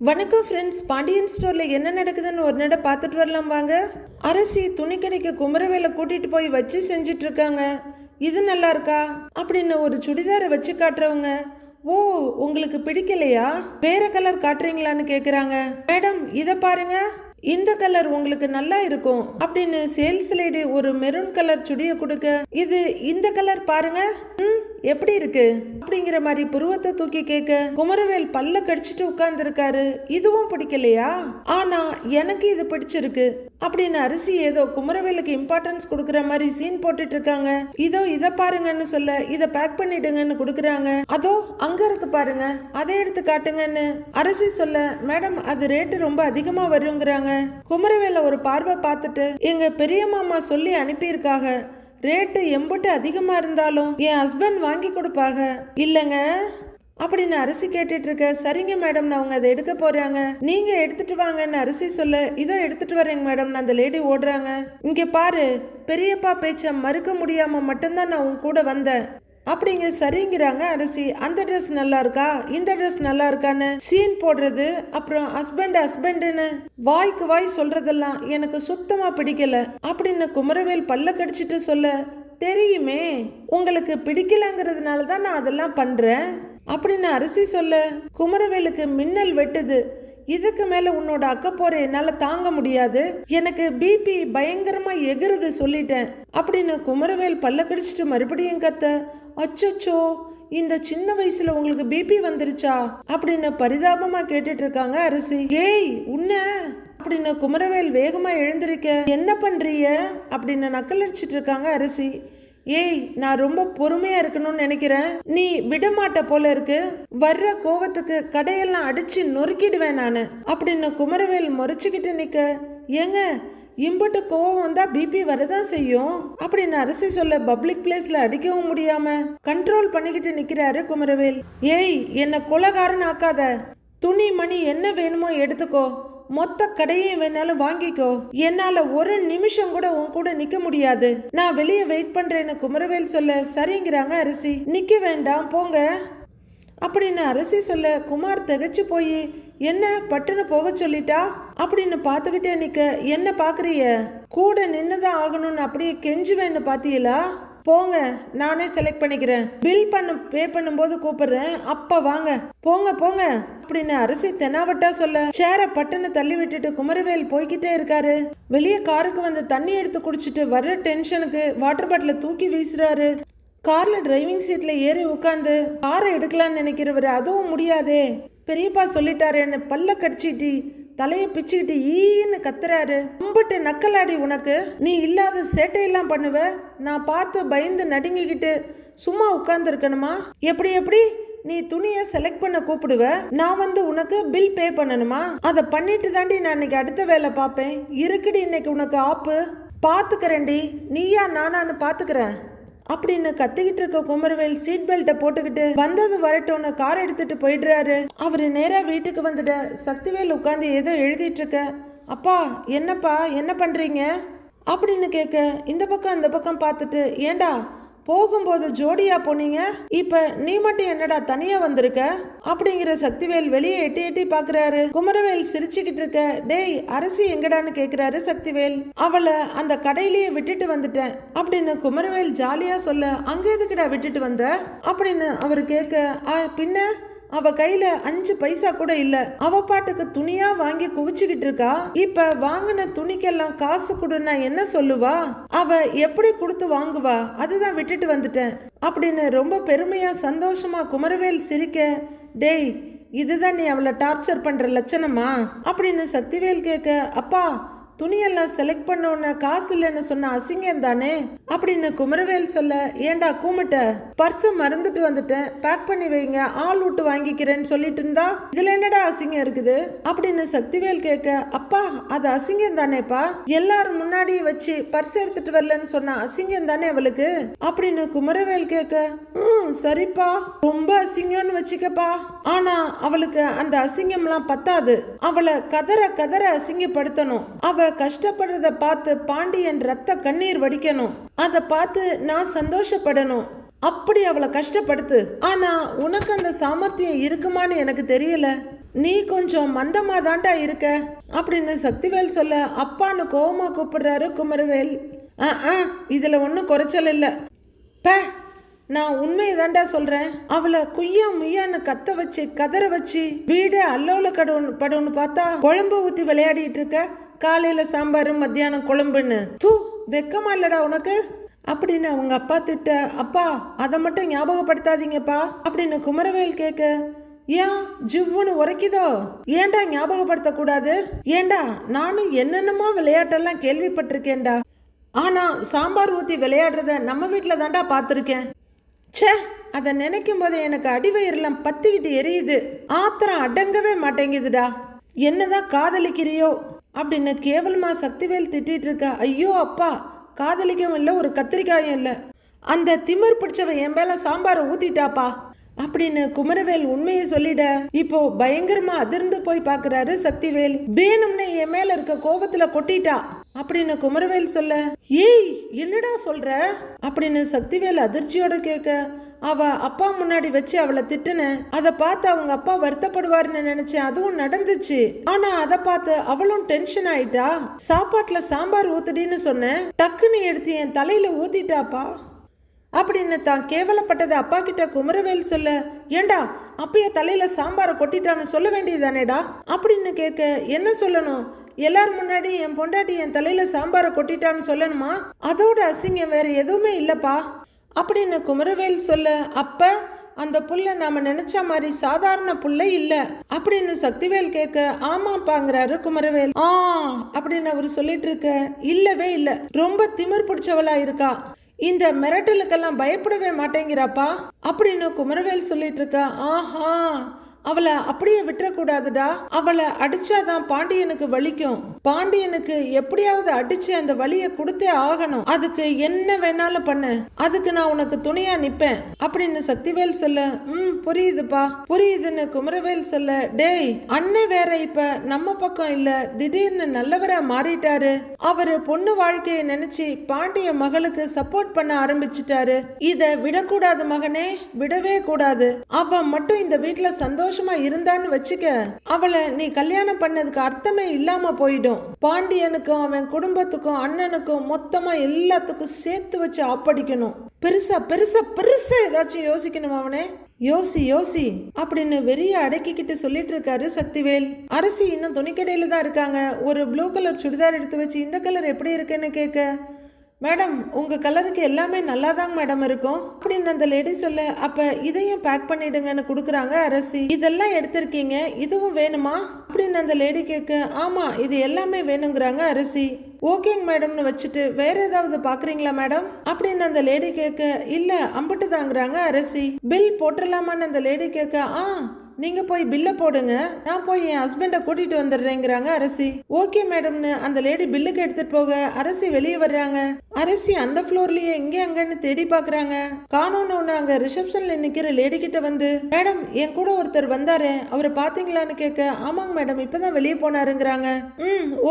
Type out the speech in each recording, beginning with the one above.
வணக்கம் ஃப்ரெண்ட்ஸ். பாண்டியன் ஸ்டோரில் என்ன நடக்குதுன்னு ஒரு நட பார்த்துட்டு வரலாம் வாங்க. அரசி துணி கடைக்கு குமரவேலை கூட்டிட்டு போய் வச்சு செஞ்சிட்டு இருக்காங்க. இது நல்லா இருக்கா அப்படின்னு ஒரு சுடிதாரை வச்சு காட்டுறவங்க, ஓ உங்களுக்கு பிடிக்கலையா, வேற கலர் காட்டுறீங்களான்னு கேட்குறாங்க. மேடம் இதை பாருங்க, இந்த கலர் உங்களுக்கு நல்லா இருக்கும் அப்படின்னு சேல்ஸ் லேடி ஒரு மெரூன் கலர் சுடியை கொடுக்க, இது இந்த கலர் பாருங்க எப்படி இருக்கு அப்படிங்கிற மாதிரி புருவத்தை தூக்கி கேட்க, குமரவேல் பல்ல கடிச்சிட்டு உட்கார்ந்து இருக்காரு. இதுவும் பிடிக்கலையா, ஆனா எனக்கு இது பிடிச்சிருக்கு அப்படின்னு அரசி ஏதோ குமரவேலுக்கு இம்பார்ட்டன்ஸ் கொடுக்கற மாதிரி சீன் போட்டுட்டு இருக்காங்க. இதோ இத பாருங்கன்னு சொல்ல, இத பேக் பண்ணிடுங்கன்னு கொடுக்குறாங்க. அதோ அங்க இருக்கு பாருங்க, அதை எடுத்து காட்டுங்கன்னு அரசி சொல்ல, மேடம் அது ரேட்டு ரொம்ப அதிகமா வருங்கிறாங்க. குமரவேல ஒரு பார்வை பார்த்துட்டு, எங்க பெரிய மாமா சொல்லி அனுப்பியிருக்காங்க, ரேட்டு எம்பட்டு அதிகமா இருந்தாலும் என் ஹஸ்பண்ட் வாங்கி கொடுப்பாங்க இல்லைங்க அப்படின்னு அரசி கேட்டுட்டு இருக்க. சரிங்க மேடம், நான் அவங்க அதை எடுக்க போறாங்க, நீங்க எடுத்துட்டு வாங்கன்னு அரசி சொல்ல, இதோ எடுத்துட்டு வரேங்க மேடம். அந்த லேடி ஓடுறாங்க. இங்க பாரு, பெரியப்பா பேச்ச மறுக்க முடியாம மட்டும்தான் நான் உன் கூட வந்தேன் அப்படிங்க. சரிங்கிறாங்க அரசி. அந்த ட்ரெஸ் நல்லா இருக்கா, இந்த ட்ரெஸ் நல்லா இருக்கான்னு சீன் போடுறது, அப்புறம் ஹஸ்பண்டுன்னு வாய்க்கு வாய் சொல்றதெல்லாம் எனக்கு சுத்தமா பிடிக்கல அப்படின்னு குமரவேல் பல்ல கடிச்சிட்டு சொல்ல, தெரியுமே உங்களுக்கு பிடிக்கலங்கிறதுனால தான் நான் அதெல்லாம் பண்றேன் அப்படின்னு அரசி சொல்ல, குமரவேலுக்கு மின்னல் வெட்டுது. இதுக்கு மேல உன்னோட அக்க போற என்னால தாங்க முடியாது, எனக்கு பிபி பயங்கரமா எகிருது சொல்லிட்டேன் அப்படின்னு குமரவேல் பல்ல கடிச்சிட்டு மறுபடியும் கத்த, அச்சோ இந்த சின்ன வயசுல உங்களுக்கு பிபி வந்துருச்சா அப்படின்னு பரிதாபமா கேட்டுட்டு இருக்காங்க அரசி. ஏய் உன்ன அப்படின்னு குமரவேல் வேகமா எழுந்திருக்க, என்ன பண்றீங்க அப்படின்னு நக்கலடிச்சிட்டு இருக்காங்க அரசி. ஏய் நான் ரொம்ப பொறுமையா இருக்கணும்னு நினைக்கிறேன், நீ விடமாட்ட போல இருக்கு, வர்ற கோவத்துக்கு கடையெல்லாம் அடிச்சு நொறுக்கிடுவேன் நானு அப்படின்னு குமரவேல் முறைச்சுக்கிட்டு நிக்க, ஏங்க இம்பட்டு கோவம் வந்தா பிபி வரதான் செய்யும் அப்படின்னு அரசி சொல்ல, பப்ளிக் பிளேஸ்ல அடிக்கவும் முடியாம கண்ட்ரோல் பண்ணிக்கிட்டு நிக்கிறாரு குமரவேல். ஏய் என்ன கொலகாரன் ஆக்காத, துணி மணி என்ன வேணுமோ எடுத்துக்கோ, மொத்த கடையும் வேணாலும் வாங்கிக்கோ, என்னால ஒரு நிமிஷம் கூட உன் கூட நிக்க முடியாது, நான் வெளியே வெயிட் பண்றேன்னு குமரவேல் சொல்ல, சரிங்கிறாங்க அரசி. நிக்க வேண்டாம் போங்க அப்படின்னு அரசி சொல்ல, குமார் திகச்சு போய், என்ன பட்டுன்னு போக சொல்லிட்டா அப்படின்னு பார்த்துக்கிட்டே நிக்க, என்ன பாக்குறீங்க, கூட நின்னுதான் ஆகணும்னு அப்படியே கெஞ்சுவேன்னு பாத்தீங்களா, போங்க நானே செலக்ட் பண்ணிக்கிறேன், பில் பே பண்ணும்போது கூப்பிடுறேன், அப்ப வாங்க, போங்க போங்க அப்படின்னு அரசி தெனாவட்டா சொல்ல, சேர பட்டுன்னு தள்ளி விட்டுட்டு குமரவேல் போய்கிட்டே இருக்காரு. வெளியே காருக்கு வந்து தண்ணி எடுத்து குடிச்சிட்டு வர்ற டென்ஷனுக்கு வாட்டர் பாட்டில தூக்கி வீசுறாரு. கார்ல டிரைவிங் சீட்ல ஏறி உட்காந்து காரை எடுக்கலான்னு நினைக்கிறவரு, அதுவும் முடியாதே, பெரியப்பா சொல்லிட்டாரேன்னு பல்ல கடிச்சிட்டு தலையை பிச்சுக்கிட்டு ஈன்னு கத்துறாரு. கும்பிட்டு நக்கலாடி உனக்கு, நீ இல்லாத சேட்டையெல்லாம் பண்ணுவ, நான் பார்த்து பயந்து நடுங்கிக்கிட்டு சும்மா உட்கார்ந்து இருக்கணுமா, எப்படி நீ துணியை செலக்ட் பண்ண கூப்பிடுவ, நான் வந்து உனக்கு பில் பே பண்ணணுமா, அதை பண்ணிட்டு தாண்டி நான் இன்னைக்கு அடுத்த வேலை பார்ப்பேன், இருக்குடி இன்னைக்கு உனக்கு ஆப்பு, பார்த்துக்கிறேன்டி, நீயா நானான்னு பார்த்துக்கிறேன் அப்படின்னு கத்திக்கிட்டு இருக்க குமரவேல் சீட் பெல்ட்டை போட்டுக்கிட்டு வந்தது வரட்டும்னு கார் எடுத்துட்டு போயிடுறாரு. அவரு நேரா வீட்டுக்கு வந்துட்ட. சக்திவேல் உட்காந்து ஏதோ எழுதிட்டு இருக்க, அப்பா என்னப்பா என்ன பண்றீங்க அப்படின்னு கேட்க, இந்த பக்கம் அந்த பக்கம் பார்த்துட்டு, ஏண்டா போகும்போது ஜோடியா போனீங்க, இப்ப நீ மட்டும் என்னடா தனியா வந்திருக்க அப்படிங்கிற சக்திவேல் வெளியே எட்டி எட்டி பாக்குறாரு. குமரவேல் சிரிச்சுக்கிட்டு இருக்க, டேய் அரசி எங்கடான்னு கேக்குறாரு சக்திவேல். அவளை அந்த கடையிலேயே விட்டுட்டு வந்துட்டேன் அப்படின்னு குமரவேல் ஜாலியா சொல்ல, அங்க எதுக்குடா விட்டுட்டு வந்த அப்படின்னு அவரு கேட்க, பின்ன அவ கையில 5 பைசா கூட இல்ல, அவ பாட்டுக்கு துணியா வாங்கி குவிச்சுக்கிட்டு இருக்கா, இப்ப வாங்கின துணிக்கெல்லாம் காசு கொடுன்னா என்ன சொல்லுவா, அவ எப்படி கொடுத்து வாங்குவா, அதுதான் விட்டுட்டு வந்துட்டேன் அப்படின்னு ரொம்ப பெருமையா சந்தோஷமா குமரவேல் சிரிக்க, டேய் இதுதான் நீ அவளை டார்ச்சர் பண்ற லட்சணமா அப்படின்னு சக்திவேல் கேட்க, அப்பா துணியெல்லாம் செலக்ட் பண்ணோன்னு காசு இல்லைன்னு சொன்ன அசிங்கம் தானே அப்படின்னு குமரவேல் சொல்ல, ஏண்டா கூமிட்ட, பர்ஸை மறந்துட்டு வந்துட்டேன், பேக் பண்ணி வைங்க, ஆள் விட்டு வாங்கிக்கிறேன்னு சொல்லிட்டு இருந்தா இதுல என்னடா அசிங்கம் இருக்குது அப்படின்னு சக்திவேல் கேட்க, அப்பா அது அசிங்கம் தானேப்பா, எல்லாரும் முன்னாடி வச்சு பர்ஸ் எடுத்துட்டு வரலன்னு சொன்ன அசிங்கம் தானே அவளுக்கு அப்படின்னு குமரவேல் கேட்க, சரிப்பா ரொம்ப அசிங்கம்னு வச்சுக்கப்பா, ஆனா அவளுக்கு அந்த அசிங்கம்லாம் பத்தாது, அவளை கதற அசிங்கப்படுத்தணும், அவ கஷ்டப்படுறத பார்த்து பாண்டியன் ரத்த கண்ணீர் வடிக்கணும், அதை பார்த்து நான் சந்தோஷப்படணும், அப்படி அவளை கஷ்டப்படுத்து, ஆனா உனக்கு அந்த சாமர்த்தியம் இருக்குமான்னு எனக்கு தெரியல நீ கொஞ்சம் மந்தமா தாண்டா இருக்க அப்படின்னு சக்திவேல் சொல்ல அப்பான்னு கோவமா கூப்பிடுறாரு குமரவேல். இதுல ஒன்றும் குறைச்சல் இல்லை. பே, நான் உண்மையை தாண்டா சொல்றேன். அவளை குய்யா முய்யான்னு கத்த வச்சு கதற வச்சு வீடே அல்லோல படுன்னு பார்த்தா குழம்பு ஊத்தி விளையாடிட்டு இருக்க. காலையில சாம்பார், மத்தியானம் குழம்புன்னு. தூ, வெக்கமா இல்லடா உனக்கு அப்படின்னு அவங்க அப்பா திட்ட. அப்பா, அதை மட்டும் ஞாபகப்படுத்தாதீங்கப்பா அப்படின்னு குமரவேல் கேட்க, ஏன் ஜிவ்வுன்னு உரைக்குதோ? ஏண்டா ஞாபகப்படுத்த கூடாது? ஏண்டா நானும் என்னென்னமோ விளையாட்டெல்லாம் கேள்விப்பட்டிருக்கேன்டா. ஆனா சாம்பார் ஊத்தி விளையாடுறத நம்ம வீட்டில் தாண்டா பார்த்துருக்கேன். ச்சே, அதை நினைக்கும் போது எனக்கு அடிவயிறெல்லாம் பத்திக்கிட்டு எரியுது. ஆத்திரம் அடங்கவே மாட்டேங்குதுடா. என்னதான் காதலிக்கிறியோ அப்படின்னு கேவலமா சக்திவேல் திட்டிட்டு இருக்க. ஐயோ அப்பா, காதலிக்கவும் இல்லை, ஒரு கத்திரிக்காயும் இல்லை. அந்த திமிர் பிடிச்சவன் என் மேல சாம்பாரை ஊத்திட்டாப்பா அப்படின்னு குமரவேல் உண்மையை சொல்லிட இப்போ பயங்கரமா அதிர்ந்து போய் பாக்குறாரு சக்திவேல். வேணும்னு என் மேல இருக்க கோபத்துல கொட்டிட்டா அப்படின்னு குமரவேல் சொல்ல, ஏய் என்னடா சொல்ற அப்படின்னு சக்திவேல் அதிர்ச்சியோட கேட்க, அவ அப்பா முன்னாடி வச்சு அவளை திட்டுன. அதை பார்த்து அவங்க அப்பா வருத்தப்படுவாருன்னு நினைச்சேன். அதுவும் நடந்துச்சு. ஆனா அதை பார்த்து அவளும் டென்ஷன் ஆயிட்டா. சாப்பாட்டுல சாம்பார் ஊத்துடின்னு சொன்னேன், டக்குன்னு எடுத்து என் தலையில ஊத்திட்டாப்பா அப்படின்னு தான் கேவலப்பட்டதை அப்பா கிட்ட குமரவேல் சொல்ல, ஏண்டா அப்பைய தலையில சாம்பாரை கொட்டிட்டான்னு சொல்ல வேண்டியதானேடா அப்படின்னு கேட்க, என்ன சொல்லணும்? எல்லாரும் முன்னாடி என் பொண்டாட்டி என் தலையில சாம்பாரை கொட்டிட்டான்னு சொல்லணுமா? அதோட அசிங்கம் வேற எதுவுமே இல்லப்பா அப்படின்னு குமரவேல் சொல்ல, அப்ப அந்த புள்ள நாம நினைச்ச மாதிரி சாதாரண புள்ள இல்ல அப்படின்னு சக்திவேல் கேட்க, ஆமாப்பாங்கிறாரு குமரவேல். அப்படின்னு அவரு சொல்லிட்டு இருக்க, இல்லவே இல்ல, ரொம்ப திமிர் பிடிச்சவளா இருக்கா, இந்த மிரட்டலுக்கெல்லாம் பயப்படவே மாட்டேங்கிறாப்பா அப்படின்னு குமரவேல் சொல்லிட்டு இருக்கா. ஆஹா, அவளை அப்படியே விட்டுறக்கூடாதுடா. அவளை அடிச்சாதான் பாண்டியனுக்கு வலிக்கும். பாண்டியனுக்கு எப்படியாவது அடிச்சு அந்த வலியை கொடுத்தே ஆகணும். அதுக்கு என்ன வேணாலும் பண்ணு, அதுக்கு நான் உனக்கு துணையா நிப்பேன் அப்படின்னு சக்திவேல் சொல்ல, புரியுதுப்பா புரியுதுன்னு குமரவேல் சொல்ல, டேய் அண்ணன் வேற இப்ப நம்ம பக்கம் இல்ல, திடீர்னு நல்லவரா மாறிட்டாரு. அவரு பொண்ணு வாழ்க்கையை நினைச்சு பாண்டிய மகளுக்கு சப்போர்ட் பண்ண ஆரம்பிச்சிட்டாரு. இத விடக்கூடாது மகனே, விடவே கூடாது. அவ மட்டும் இந்த வீட்டுல சந்தோஷமா இருந்தான்னு வச்சுக்க, அவளை நீ கல்யாணம் பண்ணதுக்கு அர்த்தமே இல்லாம போயிடும். பாண்டியனுக்கும் அவன் குடும்பத்துக்கும் அண்ணனுக்கும் மொத்தமா எல்லாத்துக்கும் சேர்த்து வச்சு ஆப்படிக்கணும். பெருசா பெருசா பெருசா ஏதாச்சும் யோசிக்கணும் அவனே, யோசி யோசி அப்படின்னு வெறிய அடக்கிக்கிட்டு சொல்லிட்டு இருக்காரு சக்திவேல். அரசி இன்னும் துணிக்கடையில தான் இருக்காங்க. ஒரு ப்ளூ கலர் சுடிதார் எடுத்து வச்சு, இந்த கலர் எப்படி இருக்குன்னு கேட்க, மேடம் உங்க கலருக்கு எல்லாமே நல்லாதாங்க மேடம் இருக்கும் அப்படின்னு அந்த லேடி சொல்ல, அப்ப இதையும் பேக் பண்ணிடுங்கன்னு கொடுக்குறாங்க அரசி. இதெல்லாம் எடுத்திருக்கீங்க, இதுவும் வேணுமா அப்படின்னு அந்த லேடி கேட்க, ஆமா இது எல்லாமே வேணுங்கிறாங்க அரசி. ஓகேங்க மேடம்னு வச்சுட்டு வேற ஏதாவது பாக்குறீங்களா மேடம் அப்படின்னு அந்த லேடி கேட்க, இல்ல அம்பிட்டு தாங்கிறாங்க அரசி. பில் போட்டுடலாமான்னு அந்த லேடி கேட்க, நீங்க போய் பில்ல போடுங்க, நான் போய் என் ஹஸ்பண்டை கூட்டிட்டு வந்துடுறேங்கிறாங்க அரசி. ஓகே மேடம்னு அந்த லேடி பில்லுக்கு எடுத்துட்டு போக அரசி வெளியே வர்றாங்க. அரசி அந்த ஃப்ளோர்லயே இங்கே அங்கன்னு தேடி பாக்குறாங்க. காணோன்னு ஒண்ணு அங்க ரிசப்ஷன்ல நிக்கிற லேடி கிட்ட வந்து, மேடம் என் கூட ஒருத்தர் வந்தாரு, அவரை பாத்தீங்களான்னு கேட்க, ஆமாங்க மேடம் இப்பதான் வெளியே போனாருங்கிறாங்க.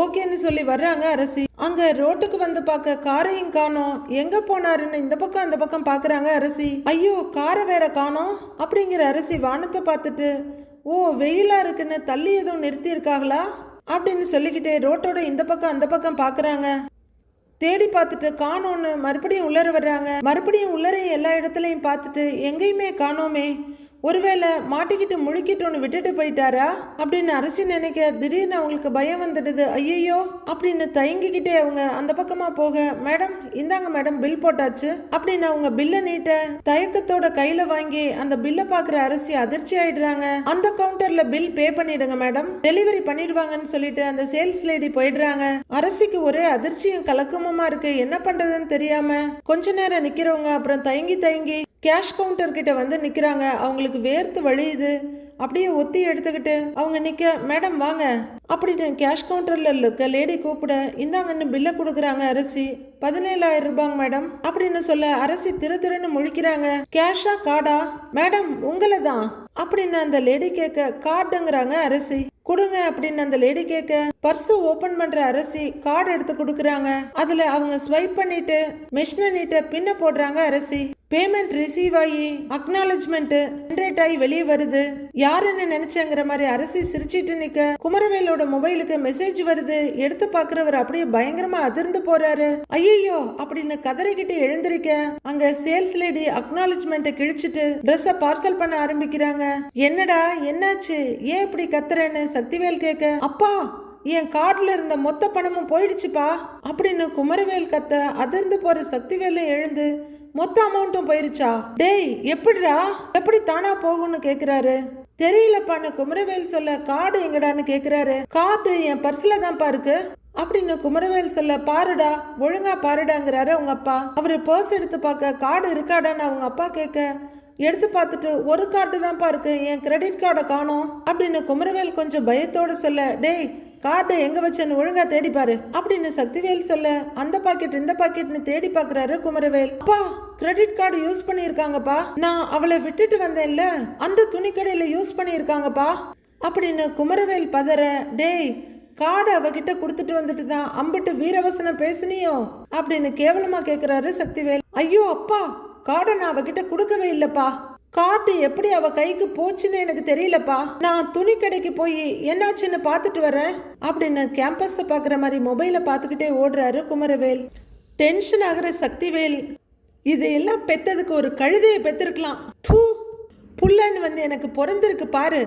ஓகேன்னு சொல்லி வர்றாங்க அரசி. அங்க ரோட்டுக்கு வந்து பார்க்க காரையும் காணோம், எங்க போனாருன்னு இந்த பக்கம் அந்த பக்கம் பாக்குறாங்க அரசி. ஐயோ காரை வேற காணோம் அப்படிங்கிற அரசி வானத்தை பார்த்துட்டு, ஓ வெயிலா இருக்குன்னு தள்ளி எதுவும் நிறுத்தி இருக்காங்களா அப்படின்னு சொல்லிக்கிட்டே ரோட்டோட இந்த பக்கம் அந்த பக்கம் பாக்குறாங்க. தேடி பார்த்துட்டு காணோன்னு மறுபடியும் உள்ளர வர்றாங்க. மறுபடியும் உள்ளரையும் எல்லா இடத்துலையும் பார்த்துட்டு எங்கேயுமே காணோமே, ஒருவேளை மாட்டிக்கிட்டு முழுக்கிட்டு விட்டுட்டு போயிட்டாரா அப்படின்னு அரசி நினைக்க, திடீர்னு அவங்களுக்கு பயம் வந்துடுது. ஐயோ அப்படின்னு தயங்கிக்கிட்டே அவங்க அந்த பக்கமா போக, மேடம் இந்தாங்க மேடம் பில் போட்டாச்சு அப்படின்னு அவங்க பில்லை நீட்ட தயக்கத்தோட கையில வாங்கி அந்த பில்லை பாக்குற அரசி அதிர்ச்சி ஆயிடுறாங்க. அந்த கவுண்டர்ல பில் பே பண்ணிடுங்க மேடம், டெலிவரி பண்ணிடுவாங்கன்னு சொல்லிட்டு அந்த சேல்ஸ் லேடி போயிடுறாங்க. அரசிக்கு ஒரே அதிர்ச்சியும் கலக்கமுமா இருக்கு. என்ன பண்றதுன்னு தெரியாம கொஞ்ச நேரம் நிக்கிறவங்க அப்புறம் தயங்கி கேஷ் கவுண்டர் கிட்ட வந்து நிக்கிறாங்க. அவங்களுக்கு வேர்த்து வழியுது. அப்படியே ஒத்தி எடுத்துக்கிட்டு அவங்க நிக்க, மேடம் வாங்க அப்படின்னு கேஷ் கவுண்டர்ல இருக்க லேடி கூப்பிட, இந்தாங்கன்னு பில்லை கொடுக்குறாங்க அரசி. 17,000 ரூபாங்க மேடம் அப்படின்னு சொல்ல அரசி திருன்னு முழிக்கிறாங்க. கேஷா கார்டா? மேடம் உங்களை தான் அப்படின்னு அந்த லேடி கேட்க கார்டுங்கிறாங்க அரசி. கொடுங்க அப்படின்னு அந்த லேடி கேட்க பர்ஸ் ஓபன் பண்ற அரசி கார்டு எடுத்து கொடுக்கறாங்க. அதுல அவங்க ஸ்வைப் பண்ணிட்டு மெஷினை நீட்ட பின்ன போடுறாங்க அரசி. பேமெண்ட் ரிசீவ் ஆகி அக்னாலஜ்மெண்ட் ஜெனரேட் ஆகி வெளியே வருது. யாருன்னு நினைச்சேங்கிற மாதிரி அரசி சிரிச்சிட்டு நிக்க குமரவேலோட மொபைலுக்கு மெசேஜ் வருது. எடுத்து பாக்குறவர் அப்படியே பயங்கரமா அதிர்ந்து போறாரு. ஐயோ அப்படின்னு கதறிக்கிட்டு எழுந்திருக்க அங்க சேல்ஸ் லேடி அக்னாலஜ்மெண்ட் கிழிச்சிட்டு ட்ரெஸ்ஸ பார்சல் பண்ண ஆரம்பிக்கிறாங்க. என்னடா என்னாச்சு, ஏன் இப்படி கத்துறேன்னு சக்திவேல் கேட்க, அப்பா என் கார்டுல இருந்த மொத்த பணமும் போயிடுச்சுப்பா அப்படின்னு குமரவேல் கத்த அதிர்ந்து போற சக்திவேல எழுந்து மொத்த அமௌண்ட்டும் போயிருச்சா? டேய் எப்படிடா, எப்படி தானா போகும்னு கேக்குறாரு. தெரியலப்பான்னு குமரவேல் சொல்ல கார்டு எங்கடான்னு கேக்குறாரு. கார்டு என் பர்ஸ்ல தான்ப்பா இருக்கு அப்படின்னு குமரவேல் சொல்ல பாருடா ஒழுங்கா பாருடாங்கிறாரு அவங்க அப்பா. அவரு பர்ஸ் எடுத்து பார்க்க கார்டு இருக்காடான்னு அவங்க அப்பா கேட்க எடுத்து பார்த்துட்டு ஒரு கார்டு தான்ப்பா இருக்கு, என் கிரெடிட் கார்டை காணோம் அப்படின்னு குமரவேல் கொஞ்சம் பயத்தோட சொல்ல, டேய் கார்டு எங்க வச்சேன்னு ஒழுங்கா தேடி பாரு அப்படின்னு சக்திவேல் சொல்ல அந்த பாக்கெட் இந்த பாக்கெட்னு தேடி பாக்குறாரு குமரவேல். அப்பா கிரெடிட் கார்டு யூஸ் பண்ணிருக்காங்கப்பா, நான் அவளை விட்டுட்டு வந்தேன்ல அந்த துணி கடையில யூஸ் பண்ணிருக்காங்கப்பா அப்படின்னு குமரவேல் பதற, டேய் கார்டு அவகிட்ட கொடுத்துட்டு வந்துட்டு தான் அம்பிட்டு வீரவசனம் பேசுனியோ அப்படின்னு கேவலமா கேக்குறாரு சக்திவேல். ஐயோ அப்பா கார்டை நான் அவகிட்ட கொடுக்கவே இல்லப்பா, கார்டு எப்படி அவ கைக்கு போச்சுன்னு எனக்கு தெரியலப்பா, நான் துணி கடைக்கு போய் என்னாச்சுன்னு பார்த்துட்டு வரேன் அப்படின்னு கேம்பஸை பார்க்குற மாதிரி மொபைலை பார்த்துக்கிட்டே ஓடுறாரு குமரவேல். டென்ஷன் ஆகிற சக்திவேல், இதையெல்லாம் பெத்ததுக்கு ஒரு கழுதையை பெத்திருக்கலாம், புள்ளன்னு வந்து எனக்கு பிறந்திருக்கு பாரு,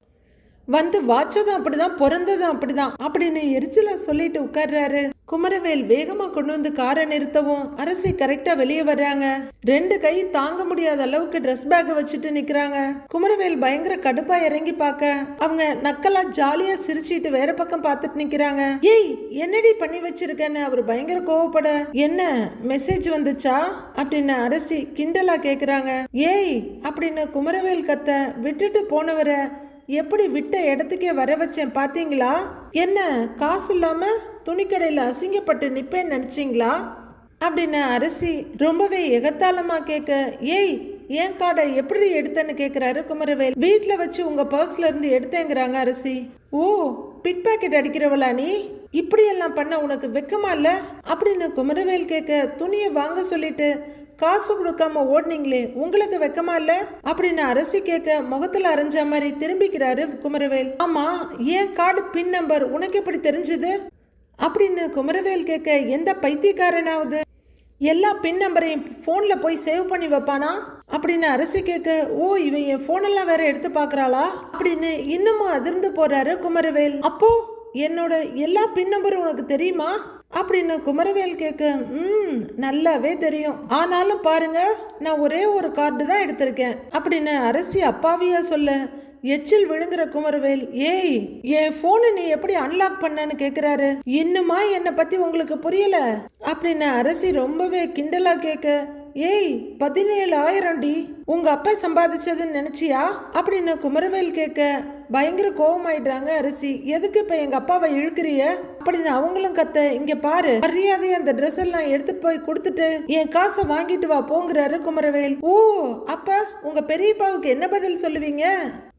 வந்து வாச்சதும் அப்படிதான் பிறந்ததும் அப்படிதான் அப்படின்னு எரிச்சலா சொல்லிட்டு உட்கார்றாரு. குமரவேல் வேகமா கொண்டு வந்து காரை நிறுத்தவும் அரசி கரெக்டா வெளியே வர்றாங்க. ரெண்டு கை தாங்க முடியாத அளவுக்கு ட்ரெஸ் பேக் வச்சுட்டு நிக்கிறாங்க. குமரவேல் பயங்கர கடுப்பா இறங்கி பார்க்க அவங்க நக்கலா ஜாலியா சிரிச்சிட்டு வேற பக்கம் பார்த்துட்டு நிக்கிறாங்க. ஏய் என்னடி பண்ணி வச்சிருக்கேன்னு அவர் பயங்கர கோவப்பட, என்ன மெசேஜ் வந்துச்சா அப்படின்னு அரசி கிண்டலா கேக்குறாங்க. ஏய் அப்படின்னு குமரவேல் கத்த விட்டுட்டு போனவரை எப்படி விட்ட இடத்துக்கே வர வச்சேன் பாத்தீங்களா, என்ன காசு இல்லாம துணிக்கடையில் அசிங்கப்பட்டு நிப்பேன்னு நினைச்சிங்களா அப்படின்னு அரசி ரொம்பவே எகத்தாளமா கேட்க, ஏய் ஏன் கார்டை எப்படி எடுத்தேன்னு கேட்குறாரு குமரவேல். வீட்டில் வச்சு உங்க பர்ஸ்ல இருந்து எடுத்தேங்கிறாங்க அரசி. ஓ பிட் பாக்கெட் அடிக்கிறவளா நீ, இப்படியெல்லாம் பண்ண உனக்கு வெக்கமா இல்ல அப்படின்னு குமரவேல் கேட்க, துணியை வாங்க சொல்லிட்டு காசு கொடுக்காம ஓடுனீங்களே உங்களுக்கு வெக்கமா இல்ல அப்படின்னு அரசி கேட்க முகத்துல அரைஞ்ச மாதிரி திரும்பிக்கிறாரு குமரவேல். ஆமா ஏன் கார்டு பின் நம்பர் உனக்கு எப்படி தெரிஞ்சது அப்படின்னு குமரவேல் கேட்க, எந்த பைத்தியக்காரனாவது எல்லா பின் நம்பரையும் போன்ல போய் சேவ் பண்ணி வைப்பானா அப்படின்னு அரசி கேட்க, ஓ இவன் என் போனெல்லாம் வேற எடுத்து பாக்குறாளா அப்படின்னு இன்னமும் அதிர்ந்து போறாரு குமரவேல். அப்போ என்னோட எல்லா பின் நம்பரும் உனக்கு தெரியுமா அப்படின்னு குமரவேல் கேட்க, நல்லாவே தெரியும், ஆனாலும் பாருங்க நான் ஒரே ஒரு கார்டு தான் எடுத்திருக்கேன் அப்படின்னு அரசி அப்பாவியா சொல்ல எச்சில் விழுங்குற குமரவேல், ஏய் என் போனை நீ எப்படி அன்லாக் பண்ணன்னு கேக்குறாரு. இன்னுமா என்னை பத்தி உங்களுக்கு புரியல அப்படின்னு அரசி ரொம்பவே கிண்டலா கேட்க, ஏய் 17,000 உங்க அப்பா சம்பாதிச்சதுன்னு நினைச்சியா அப்படின்னு குமரவேல் கேட்க பயங்கர கோவமாயிடுறாங்க அரசி. எதுக்கு இப்ப எங்க அப்பாவை இழுக்கிறிய அப்படின்னு அவங்களும் கத்த, இங்க பாரு மரியாதையை அந்த ட்ரெஸ் எல்லாம் எடுத்துட்டு போய் கொடுத்துட்டு என் காசை வாங்கிட்டு வா போங்கிறாரு குமரவேல். ஓ அப்ப உங்க பெரியப்பாவுக்கு என்ன பதில் சொல்லுவீங்க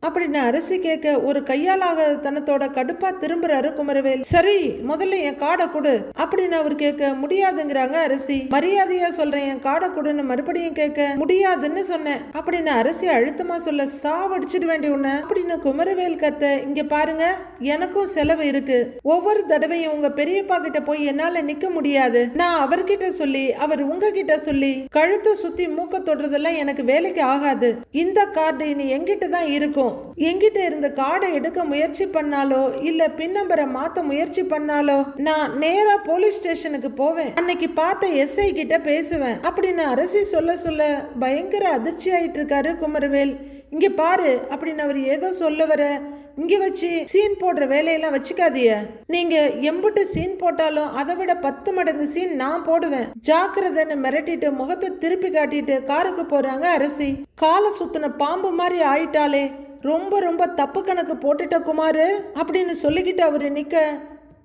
அப்படின்னு அரசி கேட்க ஒரு கையாலாக தனத்தோட கடுப்பா திரும்புறாரு குமரவேல். சரி முதல்ல என் காடை கொடு அப்படின்னு அவர் கேட்க, முடியாதுங்கிறாங்க அரசி. மரியாதையா சொல்றேன் என் காடை கொடுன்னு மறுபடியும் கேட்க, முடியாதுன்னு சொன்னேன் அப்படின்னு அரசி அழுத்தமா சொல்ல, சாவடிச்சிட வேண்டிய உன்ன அப்படின்னு குமரவேல் கத்த, இங்க பாருங்க எனக்கும் செலவு இருக்கு, ஒவ்வொரு தடவையும் உங்க பெரியப்பா கிட்ட போய் என்னால நிக்க முடியாது, நான் அவர்கிட்ட சொல்லி அவர் உங்ககிட்ட சொல்லி கழுத்தை சுத்தி மூக்க தொடுறதெல்லாம் எனக்கு வேலைக்கு ஆகாது, இந்த கார்டு இனி எங்கிட்ட தான் இருக்கும், எங்கிட்ட இருந்த கார்டை எடுக்க முயற்சி பண்ணாலோ இல்ல பின் நம்பரை மாத்த முயற்சி பண்ணாலோ நான் நேரா போலீஸ் ஸ்டேஷனுக்கு போவேன், அன்னைக்கு பார்த்த எஸ்ஐ கிட்ட பேசுவேன் அப்படின்னு அரசி சொல்ல சொல்ல பயங்கர அதிர்ச்சி ஆயிட்டு இருக்காரு குமரவேல். இங்க பாரு அப்படின்னு அவர் ஏதோ சொல்ல வர, இங்க வச்சு சீன் போடுற வேலையெல்லாம் வச்சுக்காதீய, நீங்க எம்புட்டு சீன் போட்டாலும் அதை விட 10 மடங்கு சீன் நான் போடுவேன், ஜாக்கிரதைன்னு மிரட்டிட்டு முகத்தை திருப்பி காட்டிட்டு காருக்கு போறாங்க அரசி. காலை சுத்தின பாம்பு மாதிரி ஆயிட்டாலே ரொம்ப ரொம்ப தப்பு கணக்கு போட்டுட்ட குமாரு அப்படின்னு சொல்லிக்கிட்டு அவரு நிக்க,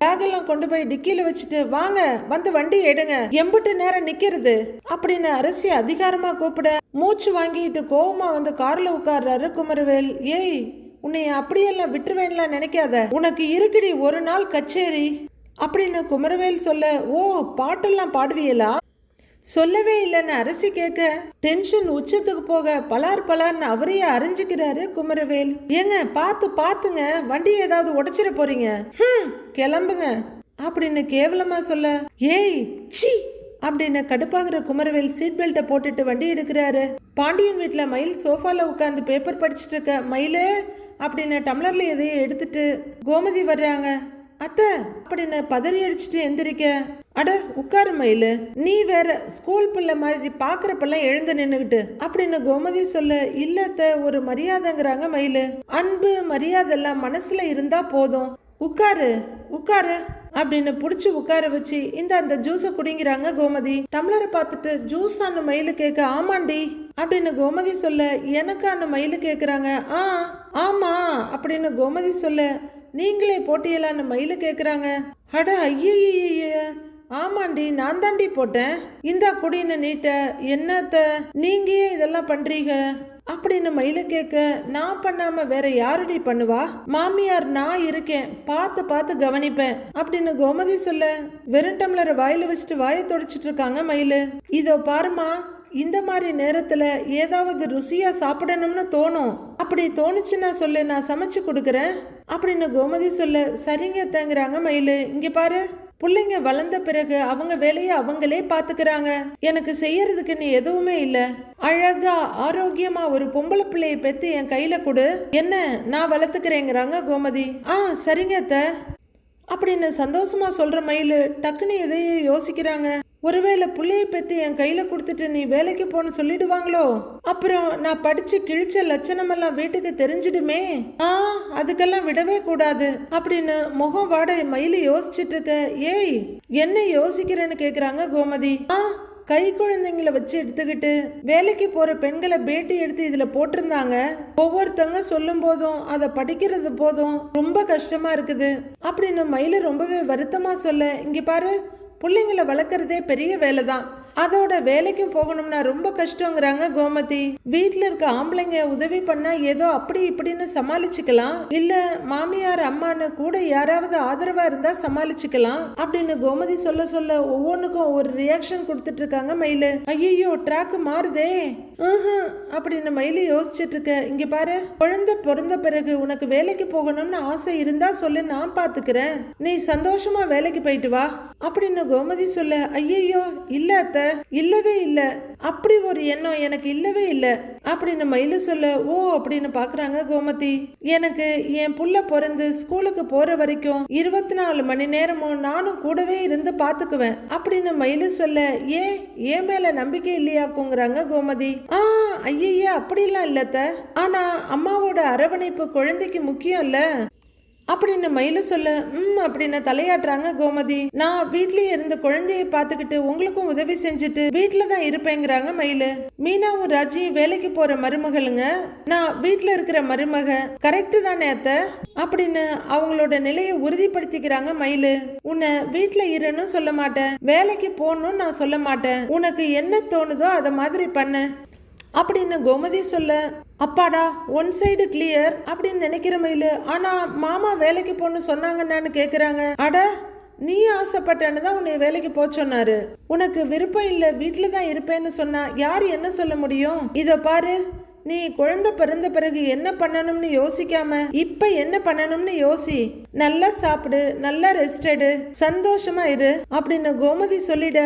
பேகெல்லாம் கொண்டு போய் டிக்கியில வச்சுட்டு வாங்க வந்து வண்டி எடுங்க, எம்பிட்டு நேரம் நிக்கிறது அப்படின்னு அரசி அதிகாரமா கூப்பிட மூச்சு வாங்கிட்டு கோவமா வந்து கார்ல உட்கார்றாரு குமரவேல். ஏய், உன்னை அப்படியெல்லாம் விட்டுருவேன்லாம் நினைக்காத, உனக்கு இருக்குடி ஒரு நாள் கச்சேரி அப்படின்னு குமரவேல் சொல்ல, ஓ பாட்டெல்லாம் பாடுவியலா? சொல்லவே இல்லைன்னு அரசி கேட்க டென்ஷன் உச்சத்துக்கு போக பலார்னு அவரையே அறிஞ்சுக்கிறாரு குமரவேல். ஏங்க பாத்துங்க, வண்டி ஏதாவது உடைச்சிட போறீங்க, கிளம்புங்க அப்படின்னு கேவலமா சொல்ல, ஏய் சி அப்படின்னு கடுப்பாகிற குமரவேல் சீட் பெல்ட்டை போட்டுட்டு வண்டி எடுக்கிறாரு. பாண்டியன் வீட்டுல மயில் சோஃபால உட்காந்து பேப்பர் படிச்சுட்டு இருக்க, மயிலு அப்படின்னு டம்ளர்ல எதையோ எடுத்துட்டு கோமதி வர்றாங்க. அத்தை அப்படின்னு பதறி அடிச்சுட்டு எந்திரிக்க, அட உட்காரு மயிலு, நீ வேற ஸ்கூல் பிள்ளை மாதிரி பாக்குறப்பெல்லாம் எழுந்து நின்னுகிட்டு அப்படின்னு கோமதி சொல்ல, இல்ல அத்தை ஒரு மரியாதைங்கிறாங்க மயிலு, அன்பு மரியாதை எல்லாம் மனசுல இருந்தா போதும், உட்காரு அப்படின்னு புடிச்சு உட்கார வச்சு இந்த அந்த ஜூஸை குடிங்கிறாங்க கோமதி. டம்ளரை பார்த்துட்டு ஜூஸ் ஆன மயிலு கேட்க, ஆமாண்டி அப்படின்னு கோமதி சொல்ல, எனக்கான மயிலு கேக்குறாங்க. ஆமா அப்படின்னு கோமதி சொல்ல, நீங்களே போட்டியலான்னு மயிலு கேக்குறாங்க. அட ஐய, ஆமாண்டி நான் தாண்டி போட்டேன், இந்தா குடின்னு நீட்ட, என்னத்த நீங்க இதெல்லாம் பண்றீங்க அப்படின்னு மயில கேட்க, நான் பண்ணாம வேற யாருடி பண்ணுவா, மாமியார் நான் இருக்கேன், பார்த்து கவனிப்பேன் அப்படின்னு கோமதி சொல்ல, வெறும் டம்ளரை வாயில வச்சுட்டு வாயை தொடச்சிட்டு இருக்காங்க மயிலு. இதோ பாருமா, இந்த மாதிரி நேரத்துல ஏதாவது ருசியா சாப்பிடணும்னு தோணும், அப்படி தோணுச்சுன்னா சொல்லு, நான் சமைச்சு கொடுக்கறேன் அப்படின்னு கோமதி சொல்ல, சரிங்க தேங்குறாங்க மயிலு. இங்க பாரு, பிள்ளைங்க வளர்ந்த பிறகு அவங்க வேலையை அவங்களே பாத்துக்கிறாங்க, எனக்கு செய்யறதுக்கு நீ எதுவுமே இல்ல, அழகா ஆரோக்கியமா ஒரு பொம்பளை பிள்ளைய பெத்து என் கையில கொடு, என்ன நான் வளர்த்துக்கிறேங்கிறாங்க கோமதி. சரிங்க அத்த அப்படின்னு சந்தோஷமா சொல்ற மயிலு டக்குன்னு எதையே யோசிக்கிறாங்க. ஒருவேளை புள்ளைய பெத்து என் கையில கொடுத்துட்டு நீ வேலைக்கு போன்னு சொல்லிடுவாங்களோ, அப்புறம் நான் படிச்சு கிழிச்ச லட்சணமெல்லாம் வீட்டுக்கு தெரிஞ்சிடுமே, அதுக்கெல்லாம் விடவே கூடாது அப்படின்னு முகம் வாட மயிலு யோசிச்சுட்டு இருக்க. ஏய் என்ன யோசிக்கிறேன்னு கேக்குறாங்க கோமதி. கை குழந்தைங்களை வச்சு எடுத்துக்கிட்டு வேலைக்கு போற பெண்களை பேட்டி எடுத்து இதுல போட்டிருந்தாங்க, ஒவ்வொருத்தங்க சொல்லும் போதும் அதை படிக்கிறது போதும் ரொம்ப கஷ்டமா இருக்குது அப்படின்னு மயிலு ரொம்பவே வருத்தமா சொல்ல, இங்க பாரு, பிள்ளைங்களை வளர்க்கறதே பெரிய வேலை தான், அதோட வேலைக்கும் போகணும்னா ரொம்ப கஷ்டங்கிறாங்க கோமதி. வீட்டுல இருக்க ஆம்பளைங்க உதவி பண்ணா ஏதோ அப்படி இப்படின்னு சமாளிச்சுக்கலாம், இல்ல மாமியார் அம்மான்னு கூட யாராவது ஆதரவா இருந்தா சமாளிச்சுக்கலாம் அப்படின்னு கோமதி சொல்ல ஒவ்வொன்றுக்கும் ஒரு ரியாக்ஷன் கொடுத்துட்டு இருக்காங்க மயிலு. ஐயோ ட்ராக் மாறுதே அப்படின்னு மயிலு யோசிச்சுட்டு இருக்க. இங்க பாரு, குழந்தை பிறந்த பிறகு உனக்கு வேலைக்கு போகணும்னு ஆசை இருந்தா சொல்லு, நான் பாத்துக்கிறேன், நீ சந்தோஷமா வேலைக்கு போயிட்டு வா அப்படின்னு கோமதி சொல்ல. ஐயோ இல்ல அத்த, இல்லவே இல்ல, அப்படி ஒரு எண்ணம் எனக்கு இல்லவே இல்ல அப்படின்னு மயிலு சொல்ல. ஓ அப்படின்னு பாக்குறாங்க கோமதி. எனக்கு என் புள்ள பிறந்து ஸ்கூலுக்கு போற வரைக்கும் 24 மணி நேரமும் நானும் கூடவே இருந்து பாத்துக்குவேன் அப்படின்னு மயிலு சொல்ல. ஏன் மேல நம்பிக்கை இல்லையாக்குங்கிறாங்க கோமதி. ஐயா அப்படிலாம் இல்லத்த, ஆனா அம்மாவோட அரவணைப்பு குழந்தைக்கு முக்கியம் இல்ல அப்படின்னு மயிலு சொல்ல. அப்படின்னு தலையாட்டுறாங்க கோமதி. நான் வீட்லயே இருந்து குழந்தைய பாத்துக்கிட்டு உங்களுக்கும் உதவி செஞ்சுட்டு வீட்டுல தான் இருப்பேங்கிறாங்க மயிலு. மீனாவும் ராஜியும் வேலைக்கு போற மருமகளுங்க, நான் வீட்டுல இருக்கிற மருமக, கரெக்டு தானே அத்த அப்படின்னு அவங்களோட நிலையை உறுதிப்படுத்திக்கிறாங்க மயிலு. உன்னை வீட்டுல இருன்னு சொல்ல மாட்டேன், வேலைக்கு போகணும்னு நான் சொல்ல மாட்டேன், உனக்கு என்ன தோணுதோ அத மாதிரி பண்ணு அப்படின்னு கோமதி சொல்ல. அப்பாடா ஒன் சைடு கிளியர் அப்படின்னு நினைக்கிற மயிலு. ஆனா மாமா வேலைக்கு போன்னு சொன்னாங்கன்னு கேக்குறாங்க. அட நீ ஆசைப்பட்டன்னு தான் உன்னை வேலைக்கு போ சொன்னாரு, உனக்கு விருப்பம் இல்ல வீட்டுல தான் இருப்பேன்னு சொன்னா யாரு என்ன சொல்ல முடியும்? இத பாரு, நீ குழந்தை பிறந்த பிறகு என்ன பண்ணணும்னு யோசிக்காம இப்ப என்ன பண்ணணும்னு யோசி, நல்லா சாப்பிடு, நல்லா ரெஸ்ட் எடு, சந்தோஷமா இரு அப்படின்னு கோமதி சொல்லிட.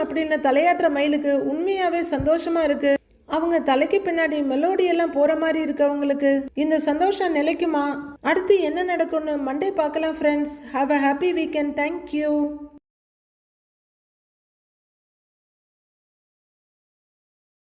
அப்படின்னு தலையாட்டுற மயிலுக்கு உண்மையாவே சந்தோஷமா இருக்கு. அவங்க தலைக்கு பின்னாடி மெலோடி எல்லாம் போற மாதிரி இருக்கு அவங்களுக்கு. இந்த சந்தோஷம் நிலைக்குமா? அடுத்து என்ன நடக்கும்னு மண்டே பார்க்கலாம் friends. Have a happy weekend. Thank you.